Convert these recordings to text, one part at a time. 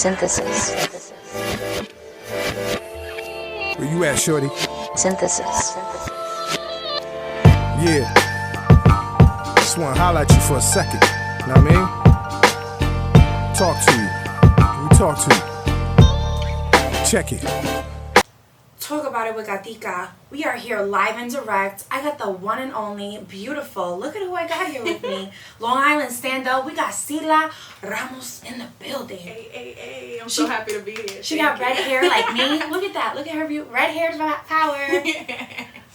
Synthesis. Where you at, shorty? Synthesis. Yeah. Just wanna holler at you for a second. Know what I mean? Talk to you. Let me talk to you. Check it. Talk about it with Gatica. We are here live and direct. I got the one and only beautiful. Look at who I got here with me. Long Island stand up. We got Cilla, Ramos in the building. Hey. I'm so happy to be here. She got red hair like me. Look at that. Look at her view. Red hair's power.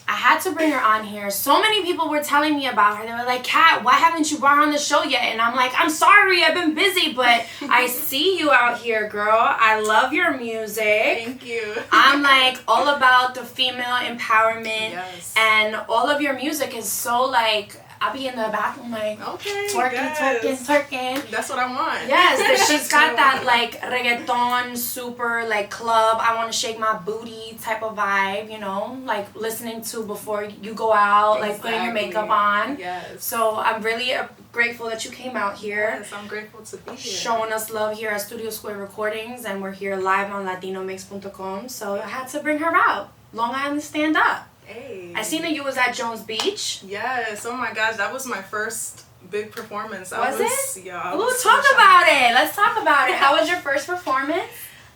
I had to bring her on here. So many people were telling me about her. They were like, Kat, why haven't you brought her on the show yet? And I'm like, I'm sorry, I've been busy, but I see you out here, girl. I love your music. Thank you. I'm like all about the female empowerment. Yes. And all of your music is so like, I'll be in the bathroom like, Okay. twerking. That's what I want. Yes, that she's got that like reggaeton, super like club, I want to shake my booty type of vibe, you know, like listening to before you go out, like putting your makeup on. Yes. So I'm really grateful that you came out here. Yes, I'm grateful to be here. Showing us love here at Studio Square Recordings, and we're here live on latinomix.com. So I had to bring her out. Long Island stand up. Hey. I seen that you was at Jones Beach. Yes. Oh my gosh, that was my first big performance. Was it? Yeah. Let's talk about it. Let's talk about it. How was your first performance?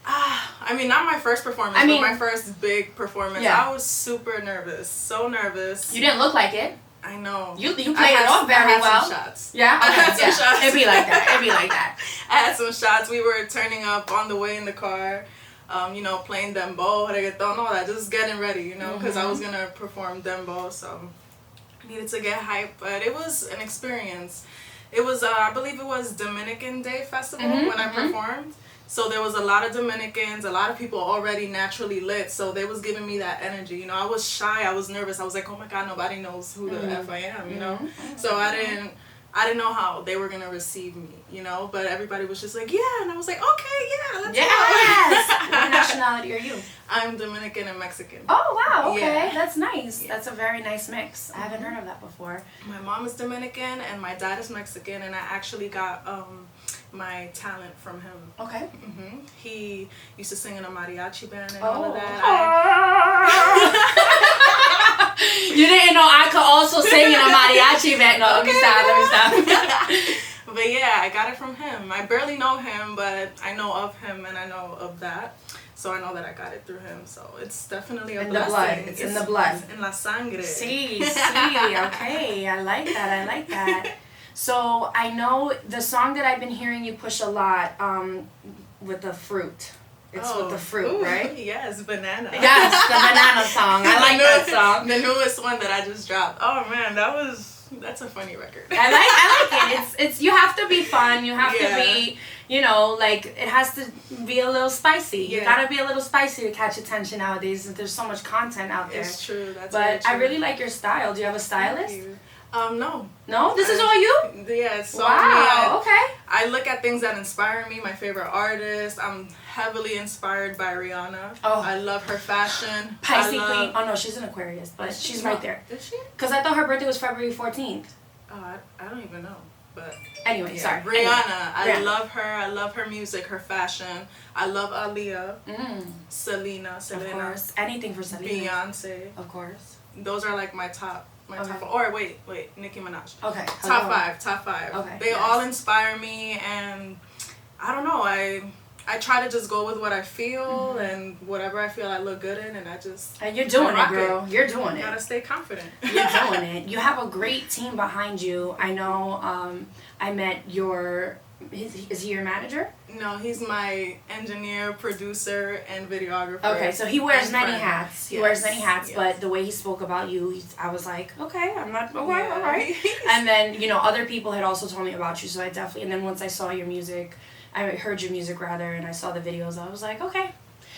I mean, not my first performance, but my first big performance. Yeah. I was super nervous. So nervous. You didn't look like it. I know. You played it off very well. I had some shots. Yeah? I had some shots. It'd be like that. I had some shots. We were turning up on the way in the car. Playing dembow, reggaeton, all that, just getting ready, because I was going to perform dembow, so I needed to get hyped, but it was an experience. It was, I believe it was Dominican Day Festival when I performed, so there was a lot of Dominicans, a lot of people already naturally lit, so they was giving me that energy, I was shy, I was nervous, I was like, oh my god, nobody knows who the F I am, so I didn't know how they were gonna receive me, but everybody was just like, yeah, and I was like, okay, yeah, let's go. What nationality are you? I'm Dominican and Mexican. Oh, wow, okay, Yeah. that's nice. Yeah. That's a very nice mix. I haven't heard of that before. My mom is Dominican and my dad is Mexican, and I actually got my talent from him. Okay. He used to sing in a mariachi band and all of that. You didn't know I could also sing in a mariachi band. No, let me stop. But yeah, I got it from him. I barely know him, but I know of him and I know of that. So I know that I got it through him. So it's definitely a In blessing. the blood. It's in the blood. It's in la sangre. See, okay. I like that. So I know the song that I've been hearing you push a lot with the fruit. It's with the fruit, right? Yes, banana. Yes, the banana song. I like that song. The newest one that I just dropped. Oh man, that's a funny record. I like it. It's you have to be fun. You have to be, like it has to be a little spicy. You gotta be a little spicy to catch attention nowadays. There's so much content out there. It's true. That's But true. I really like your style. Do you have a stylist? Thank you. No. No? This is all you? Yeah, it's so wow, okay. I look at things that inspire me, my favorite artist. I'm heavily inspired by Rihanna. Oh. I love her fashion. Pisces Queen. Oh no, she's an Aquarius, but she's right there. Is she? Because I thought her birthday was February 14th. Oh, I don't even know. But anyway, sorry. Rihanna. Anyway. I love her. I love her music, her fashion. I love Aaliyah. Selena. Of course. Anything for Selena. Beyonce. Of course. Those are like my top. Okay. Top 4. Or wait, Nicki Minaj. Okay. Top five. Okay. They all inspire me, and I don't know. I try to just go with what I feel, and whatever I feel I look good in, and I just. And you're doing it, girl. You're doing it. Gotta stay confident. You're doing it. You have a great team behind you. I know. I met your. Is he your manager? No, he's my engineer, producer, and videographer. Okay, so he wears many friend. hats. He Yes, wears many hats, yes. but the way he spoke about you, I was like, okay, I'm not, okay, Yeah. all right. And then, other people had also told me about you, so I definitely, and then once I saw your music, I heard your music rather, and I saw the videos, I was like, okay.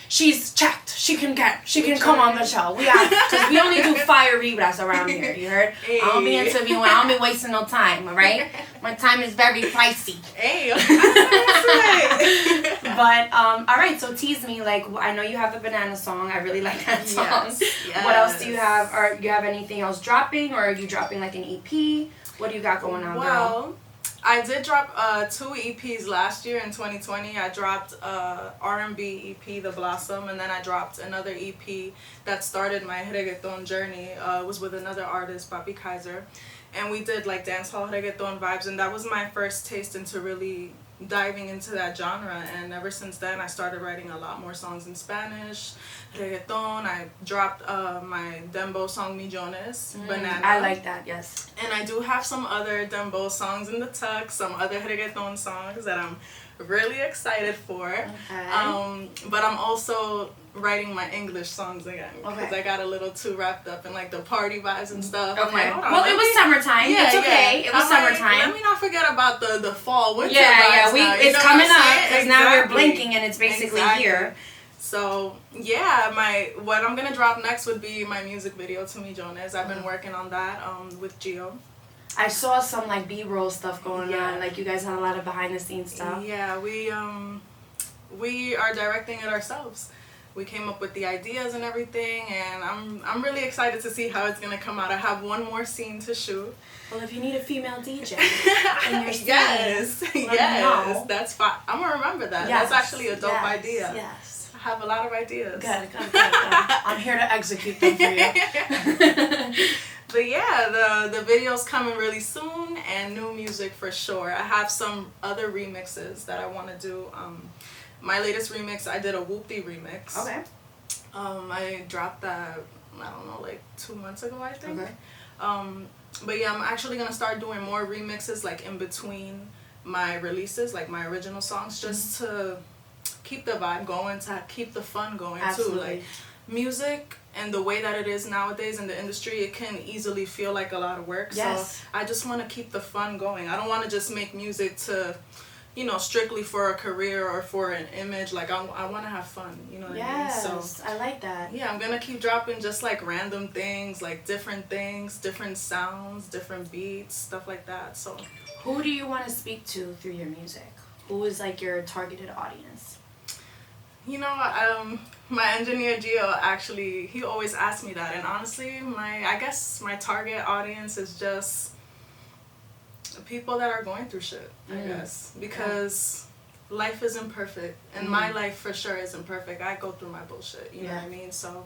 She's checked. She can come on the show. Because we only do fire vibras around here, you heard? Hey. I don't be interviewing, I don't be wasting no time, all right? My time is very pricey. Hey, But, all right, so tease me, like, I know you have the banana song. I really like that song. Yes. What else do you have? Or you have anything else dropping? Or are you dropping, like, an EP? What do you got going on, girl? Well, I did drop 2 EPs last year in 2020. I dropped R&B EP, The Blossom, and then I dropped another EP that started my reggaeton journey. It was with another artist, Papi Kaiser, and we did like dancehall reggaeton vibes, and that was my first taste into really diving into that genre. And ever since then, I started writing a lot more songs in Spanish, reggaeton. I dropped my dembow song Millones, Banana. I like that, yes. And I do have some other dembow songs in the tuck, some other reggaeton songs that I'm really excited for. Okay. But I'm also writing my English songs again because Okay. I got a little too wrapped up in like the party vibes and stuff. I'm Okay. like, hold on, Well, let it was me- summertime. Yeah, It's okay. yeah. It was I'm like, summertime. let me not forget about the fall, winter Yeah, vibes yeah. now, you It's know coming what I'm up saying? because now we're Exactly. blinking and it's basically Exactly. here. So yeah, what I'm gonna drop next would be my music video to Millones. I've been working on that with Gio. I saw some like B-roll stuff going Yeah. on. Like you guys had a lot of behind the scenes stuff. Yeah, we are directing it ourselves. We came up with the ideas and everything, and I'm really excited to see how it's gonna come out. I have one more scene to shoot. Well, if you need a female DJ in your scene, Yes, let me yes, know. that's fine. I'm gonna remember that. Yes, That's actually a dope yes, idea. Yes. I have a lot of ideas. Good. I'm here to execute them for you. But yeah, the video's coming really soon, and new music for sure. I have some other remixes that I want to do. My latest remix, I did a Whoopty remix. Okay. I dropped that, I don't know, like 2 months ago, I think. Okay. But yeah, I'm actually gonna start doing more remixes like in between my releases, like my original songs, just to keep the vibe going, to keep the fun going too. Absolutely. Like music and the way that it is nowadays in the industry, it can easily feel like a lot of work. Yes. So I just want to keep the fun going. I don't want to just make music to, you know, strictly for a career or for an image. Like I want to have fun, you know what Yes, I mean? So I like that. yeah, I'm gonna keep dropping just like random things, like different things, different sounds, different beats, stuff like that. So Who do you want to speak to through your music? Who is like your targeted audience? you know, my engineer Gio actually, he always asks me that, and honestly, I guess my target audience is just people that are going through shit, I guess, because life isn't perfect, and my life for sure isn't perfect. I go through my bullshit, you know what I mean? So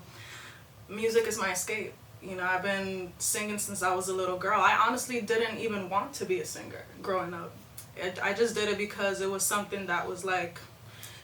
music is my escape. You know, I've been singing since I was a little girl. I honestly didn't even want to be a singer growing up. I just did it because it was something that was like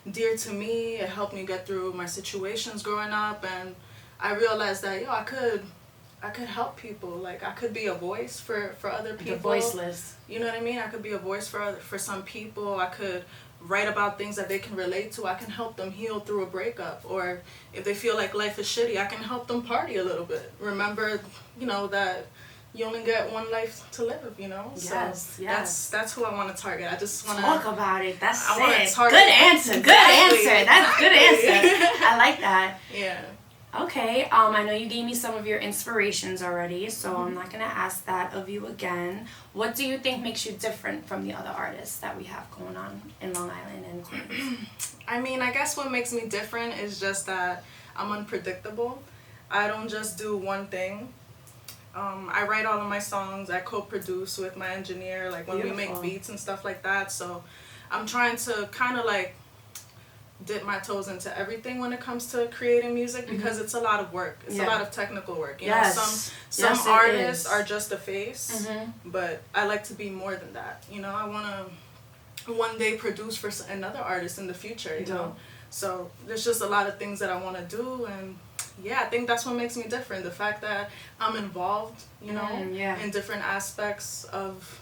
dear to me. It helped me get through my situations growing up, and I realized that I could help people. Like I could be a voice for other people. The voiceless. You know what I mean? I could be a voice for some people. I could write about things that they can relate to. I can help them heal through a breakup, or if they feel like life is shitty, I can help them party a little bit. Remember, you know, that you only get one life to live, you know? Yes, so yes. That's who I want to target. I just want to Talk about it. That's I wanna it. target- Good answer. Good Exactly, answer. That's good exactly. answer. I like that. Yeah. Okay, I know you gave me some of your inspirations already, so I'm not gonna ask that of you again. What do you think makes you different from the other artists that we have going on in Long Island and Queens? I mean, I guess what makes me different is just that I'm unpredictable. I don't just do one thing. I write all of my songs. I co-produce with my engineer, like when we Beautiful. make beats and stuff like that. So I'm trying to kind of like dip my toes into everything when it comes to creating music, because it's a lot of work. It's a lot of technical work. You know, some Yes, it artists is. are just a face, but I like to be more than that. You know, I want to one day produce for another artist in the future, you know. So there's just a lot of things that I want to do, and yeah, I think that's what makes me different. The fact that I'm involved, you know, in different aspects of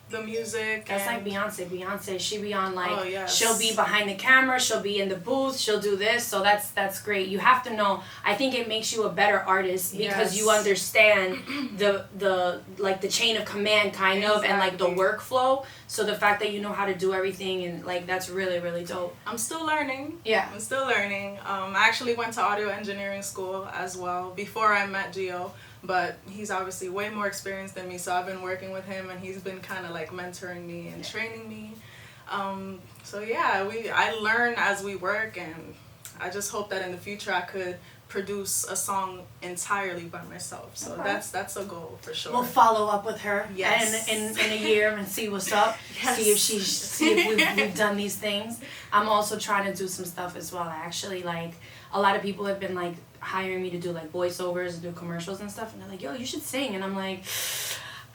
the music. That's and like Beyonce, she be on like, Oh, yes. she'll be behind the camera, she'll be in the booth, she'll do this, so that's great. You have to know, I think it makes you a better artist because you Yes. understand the like the chain of command kind of, and like the Exactly. workflow, so the fact that you know how to do everything, and like that's really, really dope. I'm still learning. Yeah. I'm still learning. I actually went to audio engineering school as well before I met Gio, but he's obviously way more experienced than me, so I've been working with him, and he's been kind of like mentoring me and training me. So yeah, I learn as we work, and I just hope that in the future I could produce a song entirely by myself. So that's a goal for sure. We'll follow up with her Yes. in a year and see what's up. Yes. See if we've done these things. I'm also trying to do some stuff as well. I actually, like, a lot of people have been like hiring me to do like voiceovers and do commercials and stuff, and they're like, yo, you should sing. And I'm like,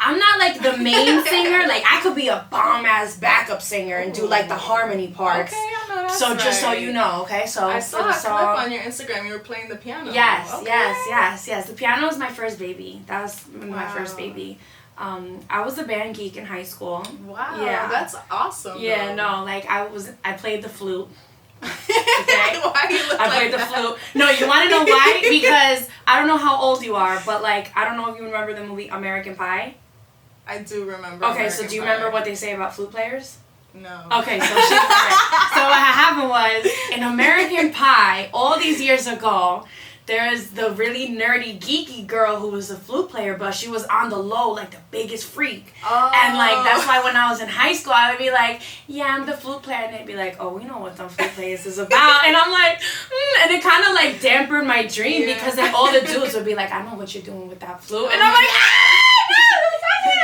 I'm not like the main singer. Like, I could be a bomb ass backup singer and do like the harmony parts. Okay, I know that's So just so right. you know, okay? So I for saw the a song, clip on your Instagram. You were playing the piano. yes, Okay. yes. The piano was my first baby. That was my first Wow. baby. I was a band geek in high school. Wow. Yeah. That's awesome. Yeah, though. no, like I played the flute. Why do you look I like played the that? flute. No, you want to know why? Because I don't know how old you are, but like I don't know if you remember the movie American Pie. I do remember. Okay, so American do you Pie. remember what they say about flute players? No. Okay, so she's right. So what happened was in American Pie all these years ago, there's the really nerdy, geeky girl who was a flute player, but she was on the low, like the biggest freak. Oh. And like that's why when I was in high school, I would be like, "Yeah, I'm the flute player," and they'd be like, "Oh, we know what the flute players is about," and I'm like, and it kind of like dampened my dream because then all the dudes would be like, "I know what you're doing with that flute," and I'm like, "Ah!"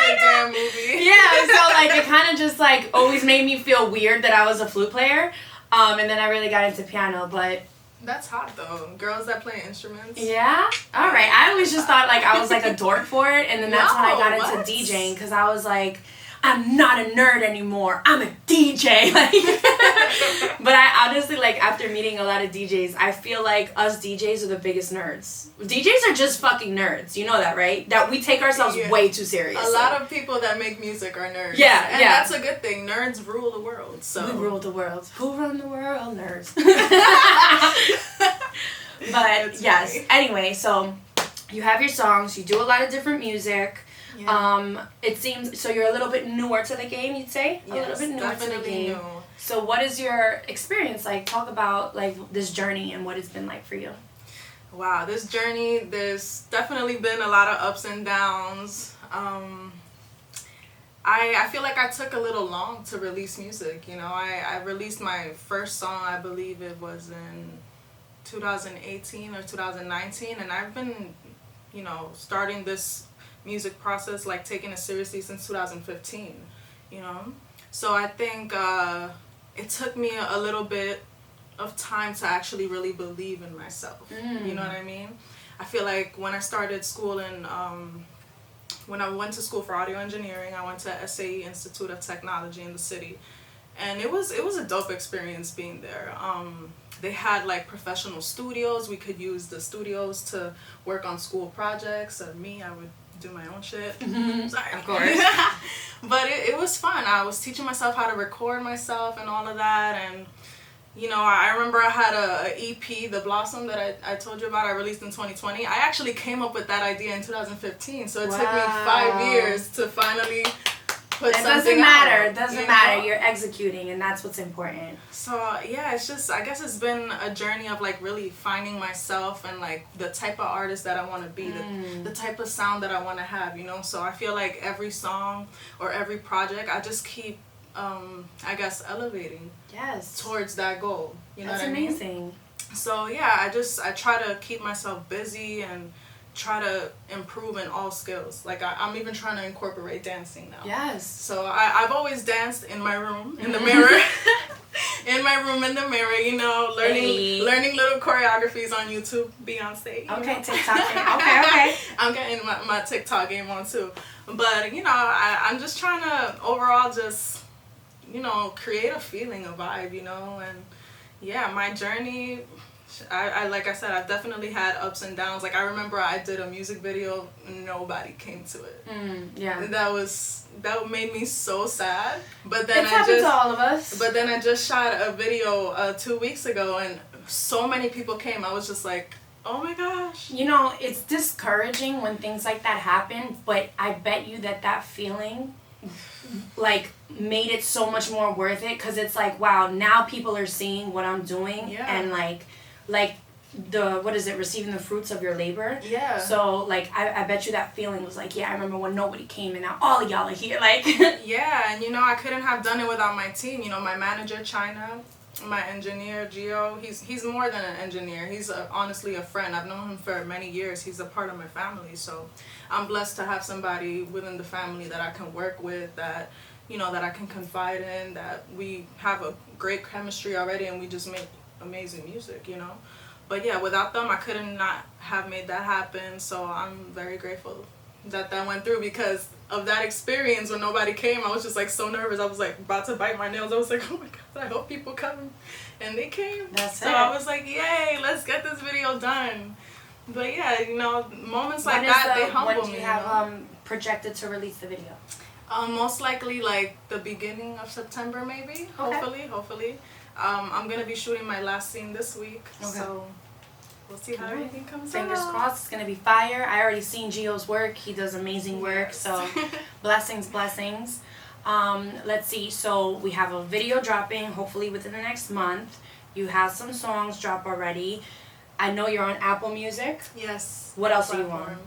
The damn movie. Yeah, so like it kind of just like always made me feel weird that I was a flute player, and then I really got into piano, but. That's hot though. Girls that play instruments. Yeah. All right. I always just thought like I was like a dork for it, and then that's when I got into what? DJing because I was like, I'm not a nerd anymore. I'm a DJ. Like, but I honestly like after meeting a lot of DJs, I feel like us DJs are the biggest nerds. DJs are just fucking nerds. You know that, right? That we take ourselves Yeah. way too seriously. A lot of people that make music are nerds. Yeah, and yeah. that's a good thing. Nerds rule the world. So We rule the world. Who run the world? Nerds. But That's yes. funny. Anyway, so you have your songs. You do a lot of different music. Yeah. It seems so you're a little bit newer to the game. You'd say a little bit newer to the definitely game. new. So what is your experience like? Talk about like this journey and what it's been like for you. Wow, this journey, there's definitely been a lot of ups and downs. I feel like I took a little long to release music. You know, I released my first song, I believe it was in 2018 or 2019, and I've been, you know, starting this music process, like taking it seriously since 2015, you know? So I think it took me a little bit of time to actually really believe in myself. You know what I mean? I feel like when I started school in when I went to school for audio engineering, I went to SAE Institute of Technology in the city, and it was a dope experience being there. They had like professional studios. We could use the studios to work on school projects. Or me, I would do my own shit. Sorry, Of course. But it was fun. I was teaching myself how to record myself and all of that, and you know, I remember I had a EP, The Blossom, that I told you about. I released in 2020. I actually came up with that idea in 2015, so it took me 5 years to finally put It something doesn't matter. out, It doesn't you matter. know? You're executing, and that's what's important. So yeah, it's just, I guess it's been a journey of like really finding myself and like the type of artist that I want to be, the type of sound that I want to have, you know. So I feel like every song or every project, I just keep I guess elevating Yes. towards that goal, you know That's what I mean? amazing. So yeah, I try to keep myself busy and try to improve in all skills. Like I'm even trying to incorporate dancing now. Yes. So I've always danced in my room, in the mirror. In my room, in the mirror, you know, learning little choreographies on YouTube, Beyonce. You Okay, know? TikTok. Okay. I'm getting my TikTok game on too. But, you know, I'm just trying to overall just, you know, create a feeling, a vibe, you know. And yeah, my journey, I like I said, I've definitely had ups and downs. Like I remember I did a music video, nobody came to it. Yeah. That made me so sad. But then It's happened to all of us. But then I just shot a video 2 weeks ago, and so many people came. I was just like, oh my gosh. You know, it's discouraging when things like that happen, but I bet you that feeling like made it so much more worth it, because it's like, wow, now people are seeing what I'm doing. Yeah. And like receiving the fruits of your labor. Yeah. So like I bet you that feeling was like, yeah, I remember when nobody came and now all of y'all are here. Like Yeah, and you know, I couldn't have done it without my team. You know, my manager, China, my engineer Gio, he's more than an engineer. He's honestly a friend. I've known him for many years. He's a part of my family, so I'm blessed to have somebody within the family that I can work with, that that I can confide in, that we have a great chemistry already, and we just make amazing music. But yeah, without them, I couldn't not have made that happen. So I'm very grateful that went through, because of that experience. When nobody came, I was just like so nervous. I was like about to bite my nails. I was like, oh my god, I hope people come, and they came. So I was like, yay, let's get this video done. But yeah, moments like that, they humble me. When do you have projected to release the video? Most likely like the beginning of September, maybe. Okay. Hopefully. I'm gonna be shooting my last scene this week, so we'll see how everything comes out. Fingers crossed, it's gonna be fire. I already seen Gio's work. He does amazing work. So blessings. Let's see. So we have a video dropping hopefully within the next month. You have some songs drop already. I know you're on Apple Music. Yes. What else are you on?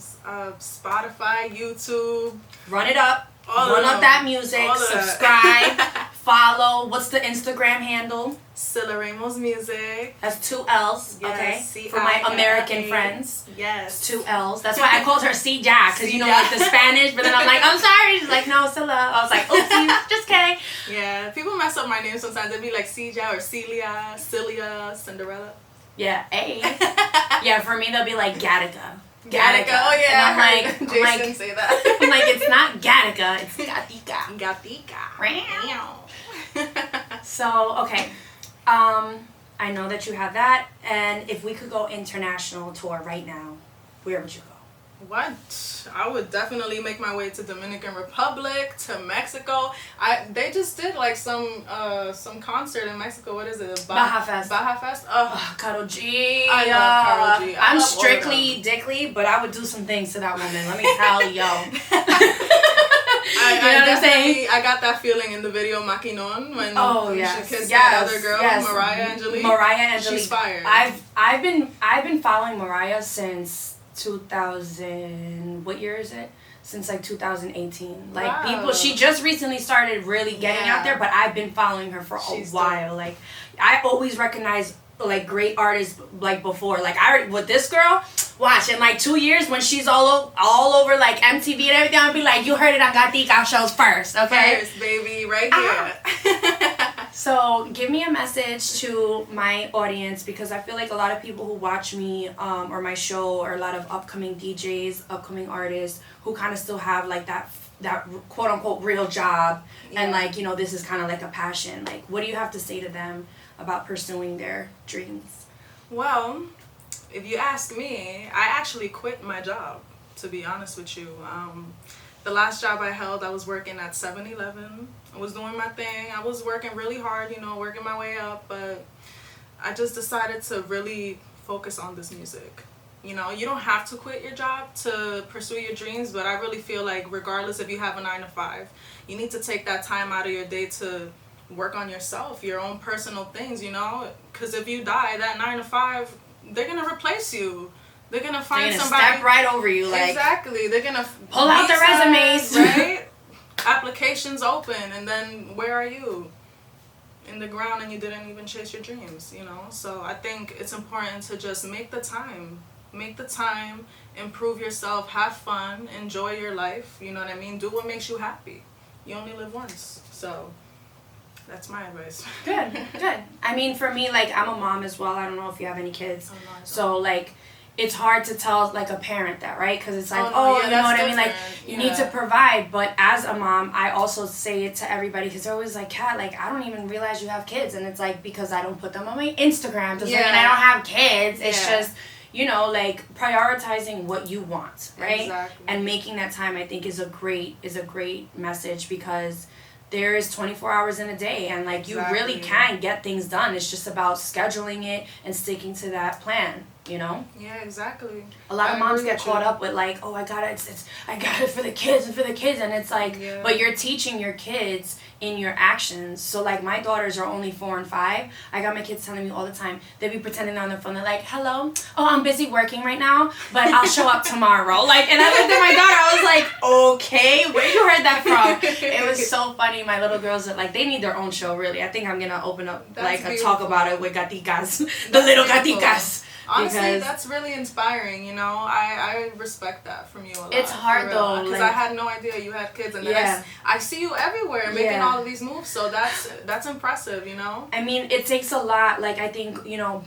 Spotify, YouTube. Run it up. Run up that music. Subscribe. Follow. What's the Instagram handle? Cilla Ramos Music. That's 2 L's. Yes, okay. For my American friends. Yes. It's 2 L's. That's why I called her Cilla, because like the Spanish. But then I'm like, I'm sorry. She's like, no, Cilla. I was like, oopsie, just kidding. Yeah. People mess up my name sometimes. They'd be like Cilla or Celia, Cinderella. Yeah. Hey. Yeah. For me, they'll be like Gattaca. Gattaca. Oh yeah. And I'm Jason say that. I'm like, it's not Gattaca. It's Gatica. Gatica. So, okay. I know that you have that, and if we could go international tour right now, where would you go? What? I would definitely make my way to Dominican Republic, to Mexico. They just did like some concert in Mexico. What is it? Baja Fest. Baja Fest. Karol G. I love Karol G. I'm strictly dickly, but I would do some things to that woman. Let me tell yo. You know what I'm saying? I got that feeling in the video Maquinon when she kissed that other girl, Mariah Angelique. She's fired. I've been following Mariah since 2000. What year is it? Since like 2018. Like people, she just recently started really getting out there, but I've been following her for a while. Like I always recognize like great artists like before. Like I already with this girl. Watch, in like 2 years when she's all over like MTV and everything, I'll be like, you heard it on Gatica shows first, okay? First, baby, right here. So give me a message to my audience, because I feel like a lot of people who watch me or my show, or a lot of upcoming DJs, upcoming artists who kind of still have like that quote unquote real job, and like this is kind of like a passion. Like, what do you have to say to them about pursuing their dreams? Well, if you ask me, I actually quit my job, to be honest with you. The last job I held, I was working at 7-Eleven. I was doing my thing. I was working really hard, working my way up, but I just decided to really focus on this music. You don't have to quit your job to pursue your dreams, but I really feel like regardless if you have a 9-to-5, you need to take that time out of your day to work on yourself, your own personal things, because if you die, that 9-to-5, they're gonna replace you. They're gonna find somebody. Step right over you, like exactly. They're gonna pull out the resumes, right? Applications open, and then where are you? In the ground, and you didn't even chase your dreams. So I think it's important to just make the time, improve yourself, have fun, enjoy your life. You know what I mean? Do what makes you happy. You only live once, so. That's my advice. Good. I mean, for me, like, I'm a mom as well. I don't know if you have any kids. Oh, no, I don't. So, like, it's hard to tell, like, a parent that, right? Because it's like, you know what I mean? Like, you need to provide. But as a mom, I also say it to everybody, because they're always like, Kat, like, I don't even realize you have kids. And it's like, because I don't put them on my Instagram. Doesn't mean I don't have kids. It's just, like, prioritizing what you want, right? Exactly. And making that time, I think, is a great message, because there is 24 hours in a day, and like you really can get things done. It's just about scheduling it and sticking to that plan. you know? Yeah, exactly. A lot of moms agree get with caught you. up with like, oh, I got it for the kids and for the kids, and it's like, Yeah. but you're teaching your kids in your actions. So like my daughters are only 4 and 5. I got my kids telling me all the time. They be pretending they're on their phone. They're like, hello, oh, I'm busy working right now, but I'll show up tomorrow. Like, and I looked at my daughter. I was like, okay, where you heard that from? It was so funny. My little girls are like, they need their own show. Really, I think I'm gonna open up That's like a beautiful. talk about it with gaticas, the little beautiful. gaticas. Honestly, Because that's really inspiring, you know. I respect that from you a lot. It's hard, though, because like- I had no idea you had kids, and then Yeah. I see you everywhere making Yeah. all of these moves. So that's impressive, you know. I mean, it takes a lot. Like, I think, you know,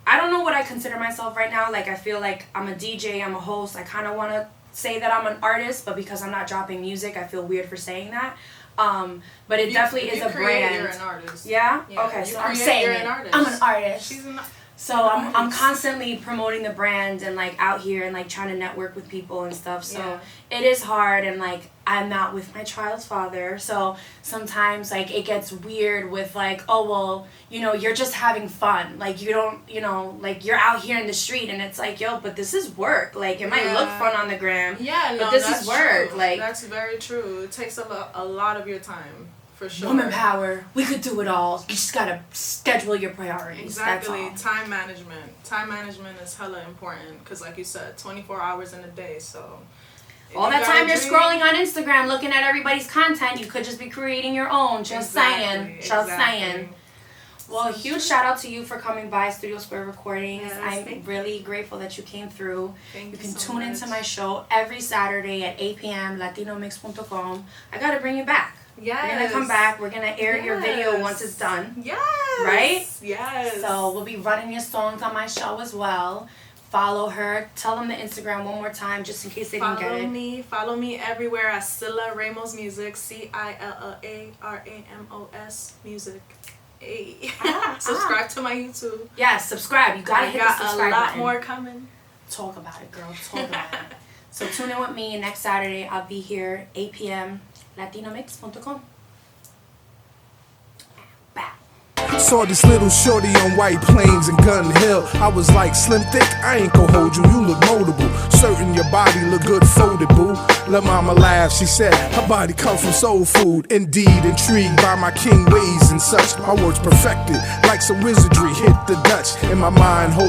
I don't know what I consider myself right now. Like, I feel like I'm a DJ, I'm a host. I kind of want to say that I'm an artist, but because I'm not dropping music, I feel weird for saying that. But it definitely is a brand. You're an artist. Yeah? Yeah, Okay, you so I'm create, saying you're it. an artist. I'm an artist. She's an So I'm artist. constantly promoting the brand and like out here and like trying to network with people and stuff. So Yeah. it is hard, and like I'm not with my child's father. So sometimes like it gets weird with like, oh well, you know, you're just having fun. Like you don't, you know, like you're out here in the street and it's like, yo, but this is work. Like it might look Yeah. fun on the gram. Yeah, no, But this that's is work, true. like- that's very true. It takes a lot of your time, for sure. Woman power. We could do it all. You just gotta schedule your priorities. Exactly. That's all. Time management. Time management is hella important because, like you said, 24 hours in a day. So if All you that got a time you're dream- scrolling on Instagram looking at everybody's content, you could just be creating your own. Just saying. Just saying. Well, So huge shout out to you for coming by Studio Square Recordings. Yes, I'm thank really grateful that you came through. Thank You you can so tune much. into my show every Saturday at 8 p.m. latinomix.com. I gotta bring you back. Yes. We're gonna come back. We're gonna air your video Yes. once it's done. Yes. Right? Yes. So we'll be running your songs on my show as well. Follow her. Tell them the Instagram one more time just in case they didn't get it. Follow me everywhere at Cilla Ramos Music. CILLARAMOS Music. Hey. Subscribe to my YouTube. Yeah, subscribe. You gotta I hit got the a subscribe lot button. more coming. Talk about it, girl. Talk about it. So tune in with me next Saturday. I'll be here 8 p.m. latinomix.com. Bow. Saw this little shorty on White Plains and Gun Hill. I was like, Slim Thick, I ain't gon' hold you, you look moldable. Certain your body look good folded, boo. La mama laughed, she said, her body come from soul food. Indeed, intrigued by my king ways and such. My words perfected, like some wizardry hit the Dutch. In my mind, hope